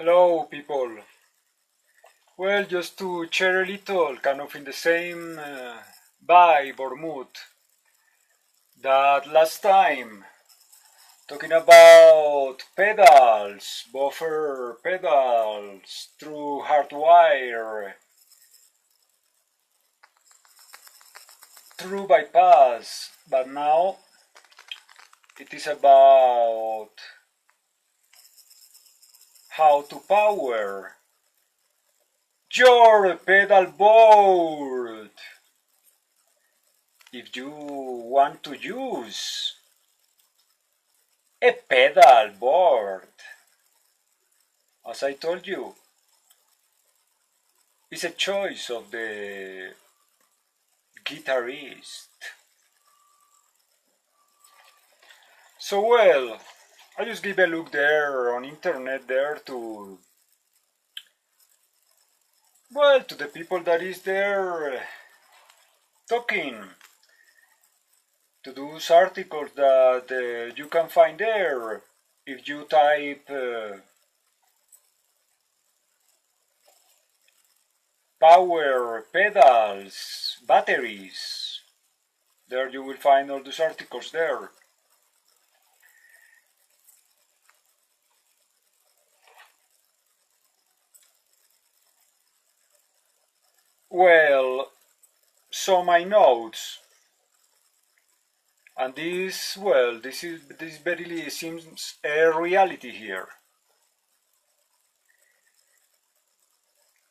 Hello, people. Well, just to share a little, kind of in the same vibe or mood that last time, talking about pedals, buffer pedals through hardwire, through bypass, but now it is about how to power your pedal board if you want to use a pedal board. As I told you, it's a choice of the guitarist. So well, I just give a look there on internet there to to the people that is there talking to those articles that you can find there if you type power pedals batteries. There you will find all those articles there. Well, so my notes, and this verily seems a reality here.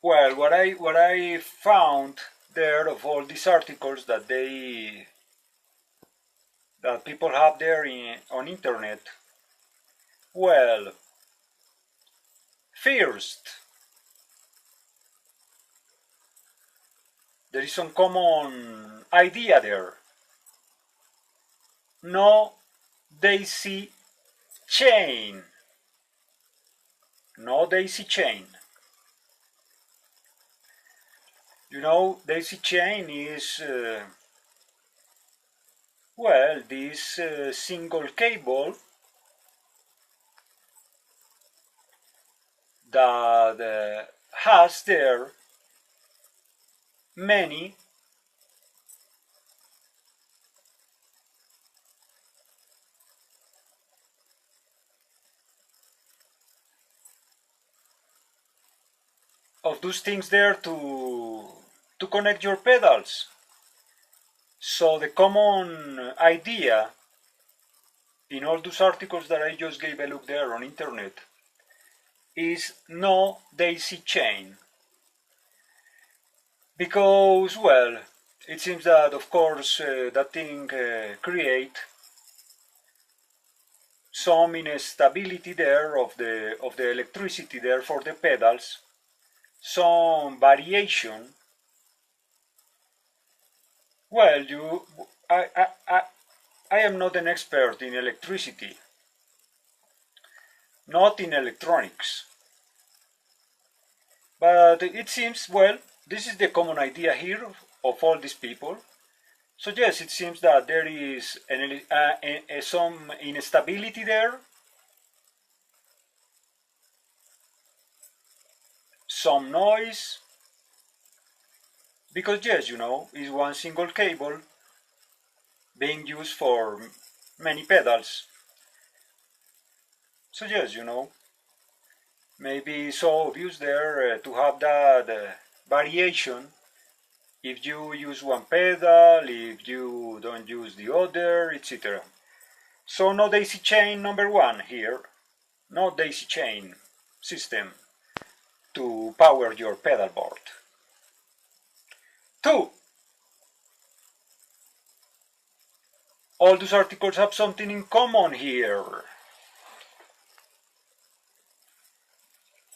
Well, what I found there of all these articles that people have there on internet. Well, first, there is some common idea there. No daisy chain. No daisy chain. You know, daisy chain is this single cable that has there many of those things there to connect your pedals. So the common idea in all those articles that I just gave a look there on internet is no daisy chain. Because, well, it seems that of course that thing create some instability there of the electricity there for the pedals, some variation. Well, I am not an expert in electricity, not in electronics, but it seems, well, this is the common idea here of all these people. So yes, it seems that there is some instability there, some noise, because yes, you know, it's one single cable being used for many pedals. So yes, you know, maybe it's so obvious there to have that variation if you use one pedal, if you don't use the other, etc. So no daisy chain number one here, no daisy chain system to power your pedal board. Two, all those articles have something in common here.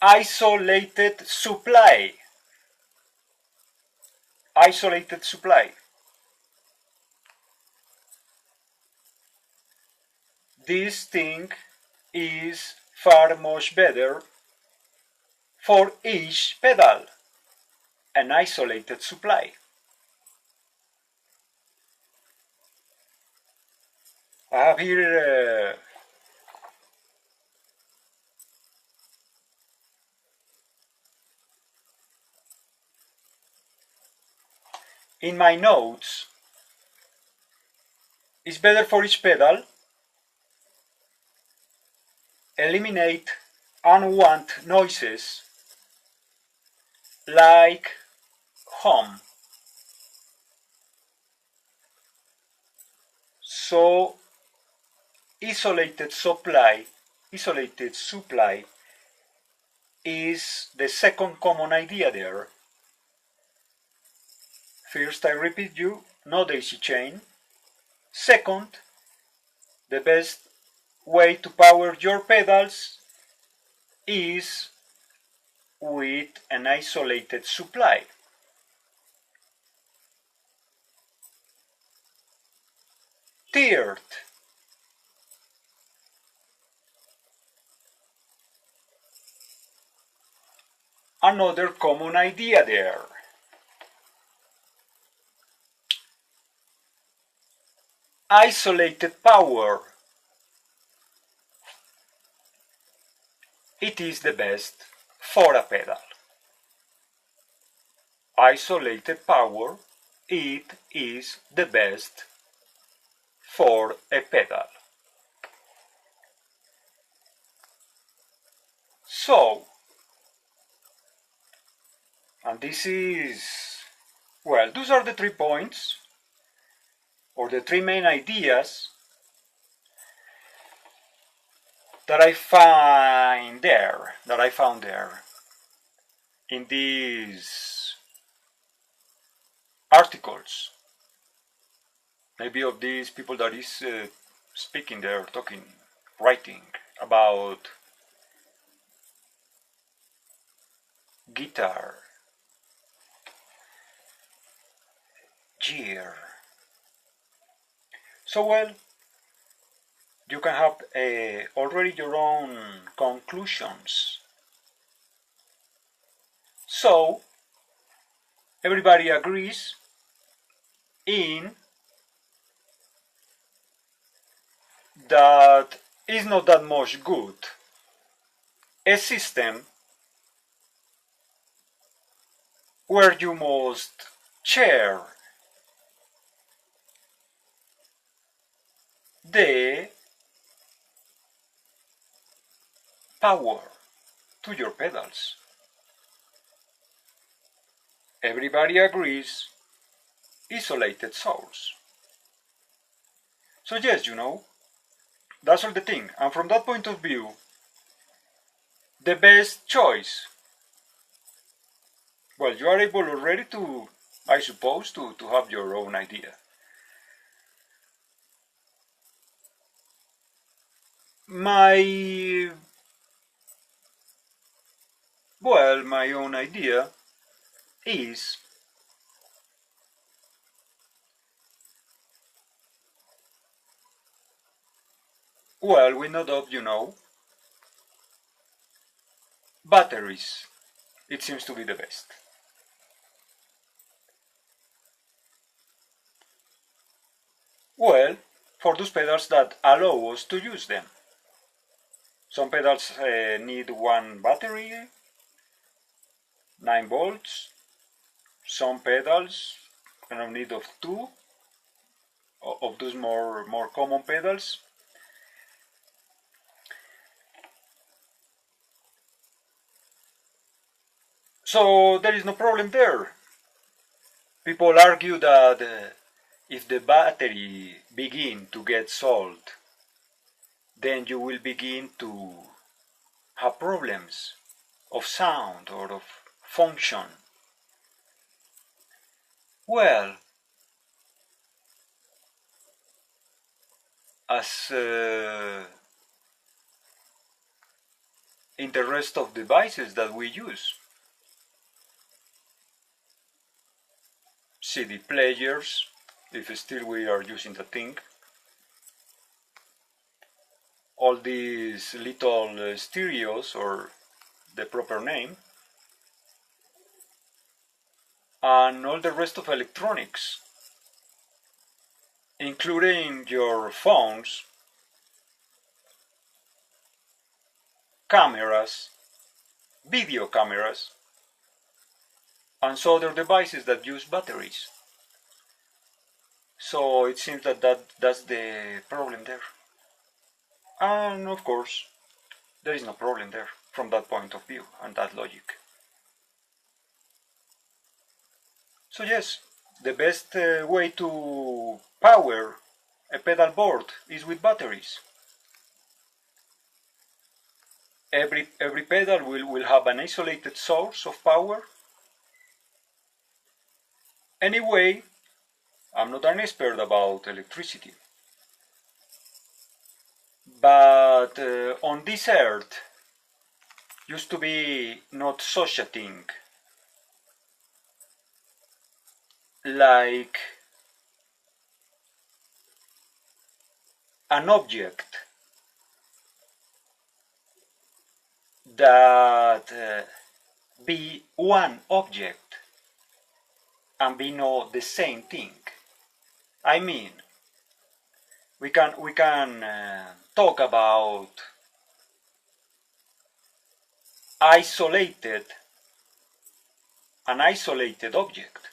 Isolated supply. Isolated supply. This thing is far much better for each pedal. An isolated supply. I have here in my notes, it's better for each pedal eliminate unwanted noises like hum. So isolated supply is the second common idea there. First, I repeat you, no daisy chain. Second, the best way to power your pedals is with an isolated supply. Third, another common idea there. Isolated power. It is the best for a pedal. Isolated power, it is the best for a pedal. So, and this is, well, those are the 3 points, or the 3 main ideas that I found there in these articles. Maybe of these people that is speaking there, talking, writing about guitar, gear. So well, you can have already your own conclusions. So everybody agrees in that is not that much good a system where you must share the power to your pedals. Everybody agrees, isolated source. So yes, that's all the thing. And from that point of view, the best choice, well, you are able already to, I suppose, to have your own idea. My own idea is we know that, batteries, it seems to be the best. Well, for those pedals that allow us to use them. Some pedals need one battery, 9 volts. Some pedals need of 2 of those more common pedals. So there is no problem there. People argue that if the battery begin to get salt, then you will begin to have problems of sound or of function. Well, as in the rest of devices that we use, CD players, if still we are using the thing, all these little stereos, or the proper name, and all the rest of electronics, including your phones, cameras, video cameras, and so other devices that use batteries. So it seems that's the problem there. And of course, there is no problem there from that point of view and that logic. So yes, the best way to power a pedal board is with batteries. Every pedal will have an isolated source of power. Anyway, I'm not an expert about electricity. But on this earth used to be not such a thing like an object that be one object and be not the same thing. I mean, we can talk about isolated an isolated object,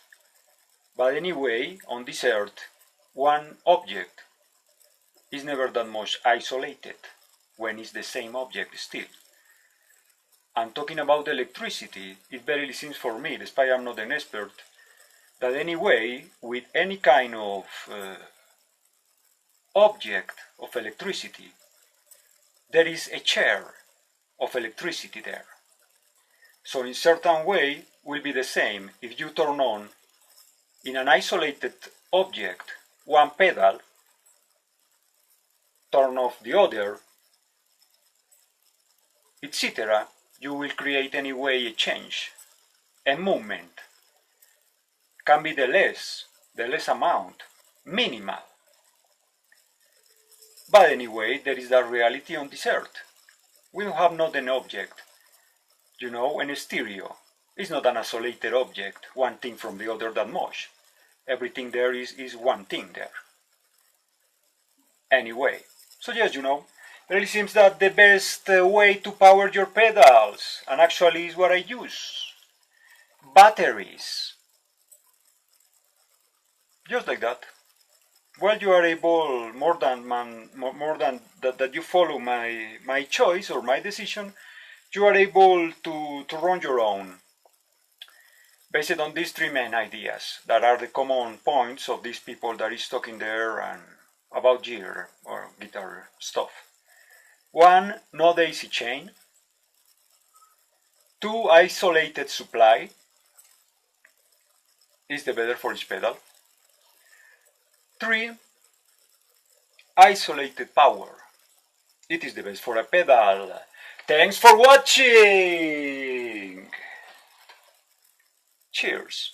but anyway, on this earth, one object is never that much isolated when it's the same object still. And talking about electricity, it barely seems for me, despite I'm not an expert, that anyway, with any kind of object of electricity, there is a share of electricity there. So in certain way, will be the same if you turn on in an isolated object one pedal, turn off the other, etc., you will create anyway a change, a movement. Can be the less amount, minimal. But anyway, there is that reality on this earth. We have not an object, an stereo. It's not an isolated object, one thing from the other that much. Everything there is one thing there. Anyway, so yes, it really seems that the best way to power your pedals, and actually is what I use, batteries. Just like that. Well, you are able, more than that you follow my choice or my decision, you are able to run your own, based on these three main ideas that are the common points of these people that is talking there and about gear or guitar stuff. 1, no daisy chain. 2, isolated supply is the better for each pedal. 3, isolated power. It is the best for a pedal. Thanks for watching! Cheers!